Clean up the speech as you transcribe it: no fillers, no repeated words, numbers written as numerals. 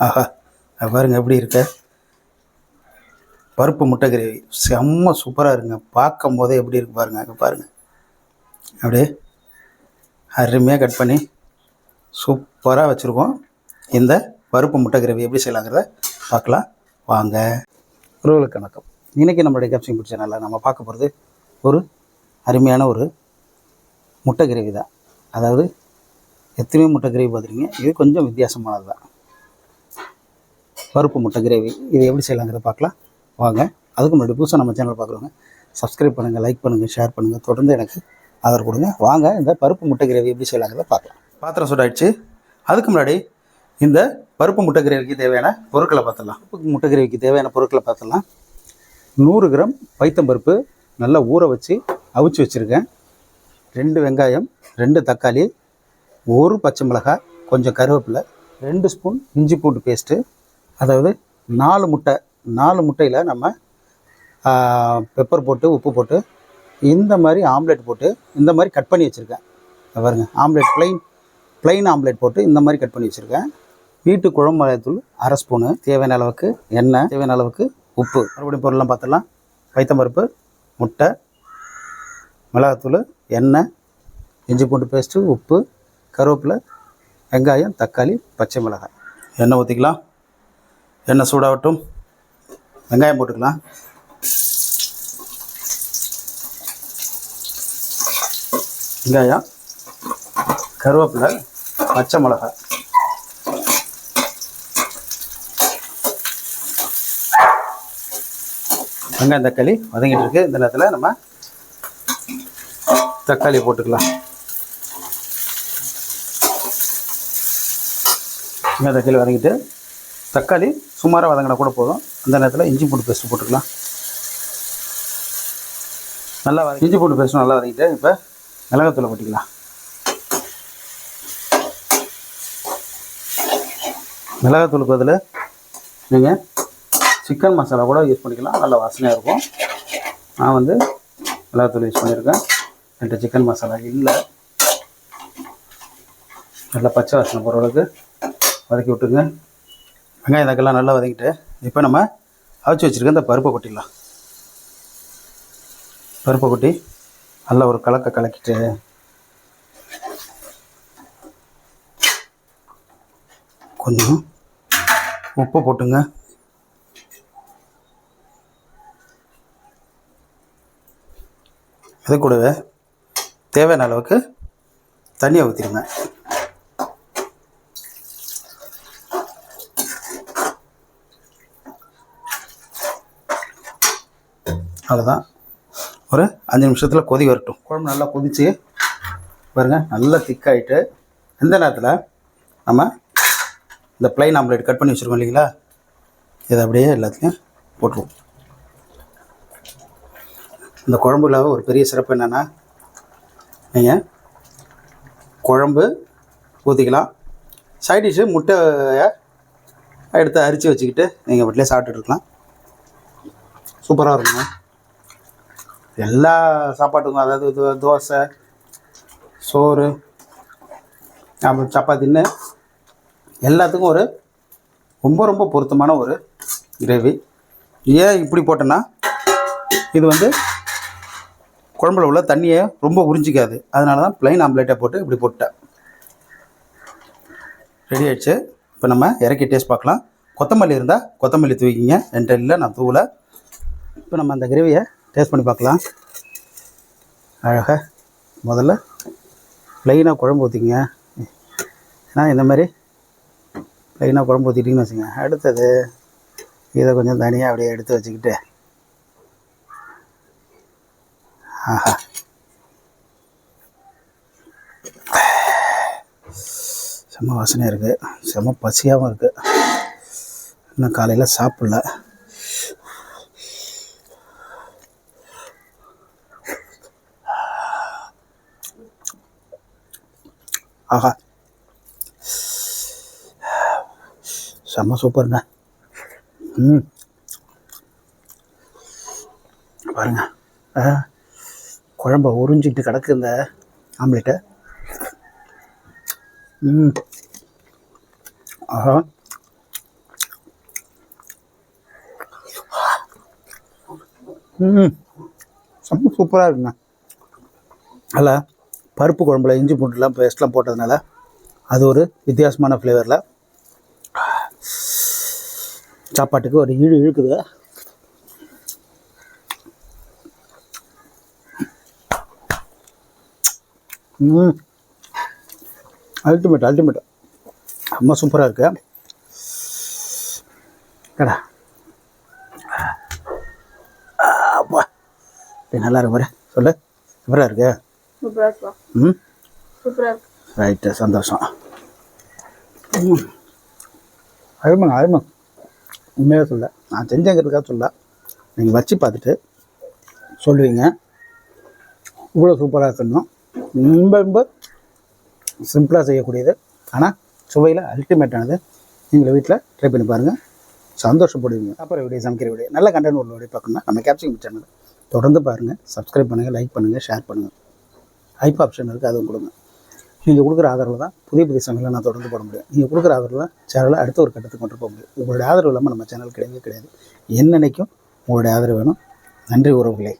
ஆஹா, பாருங்கள் எப்படி இருக்க. பருப்பு முட்டை கிரேவி செம்ம சூப்பராக இருக்குங்க. பார்க்கும் போதே எப்படி இருக்கு பாருங்கள். அங்கே பாருங்கள், அப்படியே அருமையாக கட் பண்ணி சூப்பராக வச்சுருக்கோம். இந்த பருப்பு முட்டை கிரேவி எப்படி செய்யலாங்கிறத பார்க்கலாம் வாங்க. உறவுகளுக்கு வணக்கம். இன்றைக்கி நம்மளுடைய கேப்சிங் ஃபுட் சேனலில் நம்ம பார்க்க போகிறது ஒரு அருமையான ஒரு முட்டை கிரேவி தான். அதாவது எத்தனையோ முட்டை கிரேவி பார்த்துருக்கீங்க, இது கொஞ்சம் வித்தியாசமானது தான். பருப்பு முட்டை கிரேவி இது எப்படி செய்யலாங்கிறத பார்க்கலாம் வாங்க. அதுக்கு முன்னாடி புதுசாக நம்ம சேனல் பார்க்குறவங்க சப்ஸ்கிரைப் பண்ணுங்கள், லைக் பண்ணுங்கள், ஷேர் பண்ணுங்கள், தொடர்ந்து எனக்கு ஆதரவு கொடுங்க. வாங்க இந்த பருப்பு முட்டை கிரேவி எப்படி செய்யலாங்கிறத பார்க்கலாம். பாத்திரம் சூடாயிடுச்சு. அதுக்கு முன்னாடி இந்த பருப்பு முட்டை கிரேவிக்கு தேவையான பொருட்களை பார்த்துடலாம். பருப்பு முட்டை கிரேவிக்கு தேவையான பொருட்களை பார்த்துடலாம். 100 கிராம் பைத்தம்பருப்பு நல்லா ஊற வச்சு அவிச்சு வச்சுருக்கேன். 2 வெங்காயம், 2 தக்காளி, 1 பச்சை மிளகாய், கொஞ்சம் கருவேப்பிலை, 2 ஸ்பூன் இஞ்சி பூண்டு பேஸ்ட்டு, அதாவது 4 முட்டை. 4 முட்டையில் நம்ம பெப்பர் போட்டு உப்பு போட்டு இந்த மாதிரி ஆம்லேட் போட்டு இந்த மாதிரி கட் பண்ணி வச்சுருக்கேன். பாருங்கள், ஆம்லேட் ப்ளைன் ஆம்லேட் போட்டு இந்த மாதிரி கட் பண்ணி வச்சுருக்கேன். வீட்டு குழம்பு மிளகாய்த்தூள் 1/2 ஸ்பூனு, தேவையான அளவுக்கு எண்ணெய், தேவையான அளவுக்கு உப்பு. மறுபடியும் பொருள்லாம் பார்த்துடலாம். பைத்தம்பருப்பு, முட்டை, மிளகாத்தூள், எண்ணெய், இஞ்சி பூண்டு பேஸ்ட்டு, உப்பு, கருவேப்பிலை, வெங்காயம், தக்காளி, பச்சை மிளகாய். எண்ணெய் ஊற்றிக்கலாம். எண்ணெய் சூடாகட்டும். வெங்காயம் போட்டுக்கலாம். வெங்காயம், கருவேப்பிலை, பச்சை மிளகாய். வெங்காயம் தக்காளி வதங்கிட்டு இருக்கு. இந்த நேரத்தில் நம்ம தக்காளி போட்டுக்கலாம். வெங்காயம் தக்காளி வதங்கிட்டு, தக்காளி சுமாராக வதங்கினா கூட போதும். அந்த நேரத்தில் இஞ்சி பூண்டு பேஸ்ட்டு போட்டுக்கலாம். நல்லா இஞ்சி பூண்டு பேஸ்ட்டும் நல்லா வதங்கிட்டு இப்போ மிளகாத்தூளை போட்டுக்கலாம். மிளகாத்தூளுக்கு பதில் நீங்கள் சிக்கன் மசாலா கூட யூஸ் பண்ணிக்கலாம், நல்ல வாசனையாக இருக்கும். நான் வந்து மிளகாத்தூள் யூஸ் பண்ணியிருக்கேன். என்கிட்ட சிக்கன் மசாலா இல்லை. நல்லா பச்சை வாசனை போகிற அளவுக்கு வதக்கி விட்டுங்க. வெங்காயம் தக்காளிலாம் நல்லா வதக்கிட்டு இப்போ நம்ம அவிச்சு வச்சுருக்க இந்த பருப்பை கொட்டிடலாம். பருப்பை கொட்டி நல்லா ஒரு கலக்கிட்டு கொஞ்சம் உப்பு போட்டுங்க. இது கூடவே தேவையான அளவுக்கு தண்ணியை ஊற்றிடுங்க. அவ்வளோதான். ஒரு 5 நிமிஷத்தில் கொதி வரட்டும். குழம்பு நல்லா கொதிச்சு பாருங்கள், நல்லா திக்காயிட்டு இந்த நேரத்தில் நம்ம இந்த ப்ளைன் ஆம்லேட் கட் பண்ணி வச்சுருக்கோம் இல்லைங்களா, இதை அப்படியே எல்லாத்தையும் போட்டுருவோம். இந்த குழம்புல ஒரு பெரிய சிறப்பு என்னென்னா, நீங்கள் குழம்பு ஊற்றிக்கலாம், சைட் டிஷ்ஷு முட்டையை எடுத்து அரிச்சு வச்சுக்கிட்டு நீங்கள் வீட்டிலே சாப்பிட்டுருக்கலாம். சூப்பராக இருக்குங்க. எல்லா சாப்பாட்டுக்கும், அதாவது தோசை, சோறு, அப்புறம் சப்பாத்தின்னு எல்லாத்துக்கும் ஒரு ரொம்ப பொருத்தமான ஒரு கிரேவி. ஏன் இப்படி போட்டேன்னா, இது வந்து குழம்புல உள்ள தண்ணியை ரொம்ப உறிஞ்சிக்காது. அதனால தான் ப்ளைன் ஆம்லேட்டை போட்டு இப்படி போட்டேன். ரெடி ஆகிடுச்சு. இப்போ நம்ம இறக்கி டேஸ்ட் பார்க்கலாம். கொத்தமல்லி இருந்தால் கொத்தமல்லி தூவிக்கிங்க. என்கிட்ட இல்லை, நான் தூவலை. இப்போ நம்ம அந்த கிரேவியை டேஸ்ட் பண்ணி பார்க்கலாம். அழகாக முதல்ல ப்ளைனாக குழம்பு ஊற்றிக்கிங்க. ஏன்னா இந்த மாதிரி ப்ளைனாக குழம்பு ஊற்றிட்டிங்கன்னு வச்சுங்க. அடுத்தது இதை கொஞ்சம் தனியாக அப்படியே எடுத்து வச்சுக்கிட்டு, ஆஹா, செம்ம வாசனையாக இருக்குது, செம்ம பசியாகவும் இருக்குது. இன்னும் காலையில் சாப்பிடல. ஆஹா, செம்ம சூப்பருங்க. பாருங்க, குழம்ப உறிஞ்சிட்டு கிடக்கு இந்த ஆம்லேட்டை. ஆஹா, செம்ம சூப்பராக இருக்குங்க. அதில் பருப்பு குழம்புல இஞ்சி பூண்டுலாம் பேஸ்ட்லாம் போட்டதுனால அது ஒரு வித்தியாசமான ஃப்ளேவரில் சாப்பாட்டுக்கு ஒரு இழுக்குது. அல்டிமேட் ரொம்ப சூப்பராக இருக்கு. கடா அப்பா நல்லா இருக்கு பாரு. சொல்லு சூப்பராக இருக்கு. ரைட்டு, சந்தோஷம். அருமைங்க. உண்மையாக சொல்ல, நான் செஞ்சேங்கிறதுக்காக சொல்ல, நீங்கள் வச்சு பார்த்துட்டு சொல்லுவீங்க இவ்வளோ சூப்பராக இருக்கணும். ரொம்ப சிம்பிளாக செய்யக்கூடியது, ஆனால் சுவையில் அல்டிமேட்டானது. நீங்களே வீட்டில் ட்ரை பண்ணி பாருங்கள், சந்தோஷப்படுவீங்க. அப்புறம் வீடியோ சமைக்கிற வீடியோ நல்ல கண்டென்ட் உள்ள வீடியோ பார்க்கணுன்னா நம்ம கேப்சிகம் சேனல் தொடர்ந்து பாருங்கள். சப்ஸ்கிரைப் பண்ணுங்கள், லைக் பண்ணுங்கள், ஷேர் பண்ணுங்கள். ஹைப் ஆப்ஷன் இருக்குது, அதுவும் கொடுங்க. நீங்கள் கொடுக்குற ஆதரவில் தான் புதிய சமையலை நான் தொடர்ந்து போட முடியும். நீங்கள் கொடுக்குற ஆதரவில் தான் சேனலை அடுத்த ஒரு கட்டத்துக்கு கொண்டு போக முடியும். உங்களுடைய ஆதரவு இல்லாமல் நம்ம சேனல் கிடையவே கிடையாது. என்னன்னைக்கும் உங்களுடைய ஆதரவு வேணும். நன்றி உறவுகளே.